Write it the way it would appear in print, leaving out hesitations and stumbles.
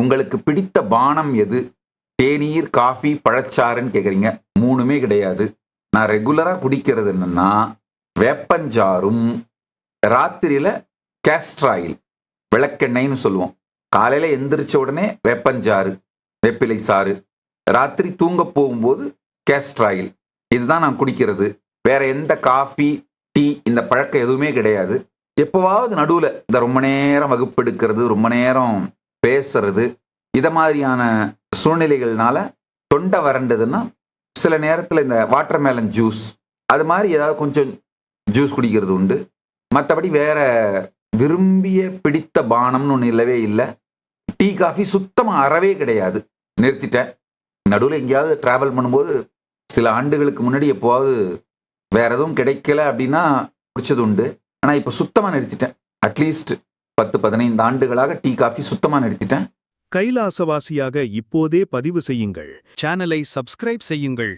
உங்களுக்கு பிடித்த பானம் எது? தேநீர், காஃபி, பழச்சாறுன்னு கேட்குறீங்க. 3மே கிடையாது. நான் ரெகுலரா குடிக்கிறது என்னன்னா, வேப்பஞ்சாறும், ராத்திரியில கேஸ்டர் ஆயில், விளக்கெண்ணெய்ன்னு சொல்லுவோம். காலையில எந்திரிச்ச உடனே வேப்பஞ்சாறு, வேப்பிலை சாறு. ராத்திரி தூங்க போகும்போது கேஸ்டர் ஆயில். இதுதான் நான் குடிக்கிறது. வேற எந்த காஃபி, டீ இந்த பழக்கம் எதுவுமே கிடையாது. எப்போவாவது நடுவில் இந்த ரொம்ப நேரம் வகுப்பெடுக்கிறது, ரொம்ப நேரம் பேசுறது, இதை மாதிரியான சூழ்நிலைகள்னால தொண்டை வறண்டதுன்னா சில நேரத்தில் இந்த வாட்டர்மெலன் ஜூஸ் அது மாதிரி ஏதாவது கொஞ்சம் ஜூஸ் குடிக்கிறது உண்டு. மற்றபடி வேற விரும்பிய பிடித்த பானம்னு ஒன்று இல்லவே இல்லை. டீ காஃபி சுத்தமாக அறவே கிடையாது, நிறுத்திட்டேன். நடுவில் எங்கேயாவது ட்ராவல் பண்ணும்போது சில ஆண்டுகளுக்கு முன்னாடி எப்போவாவது வேற எதுவும் கிடைக்கல அப்படின்னா குடிச்சது உண்டு. ஆனால் இப்போ சுத்தமாக நிறுத்திட்டேன். அட்லீஸ்ட் 10-15 ஆண்டுகளாக டீ காஃபி சுத்தமாக நிறுத்திட்டேன். கைலாசவாசியாக இப்போதே பதிவு செய்யுங்கள். சேனலை சப்ஸ்கிரைப் செய்யுங்கள்.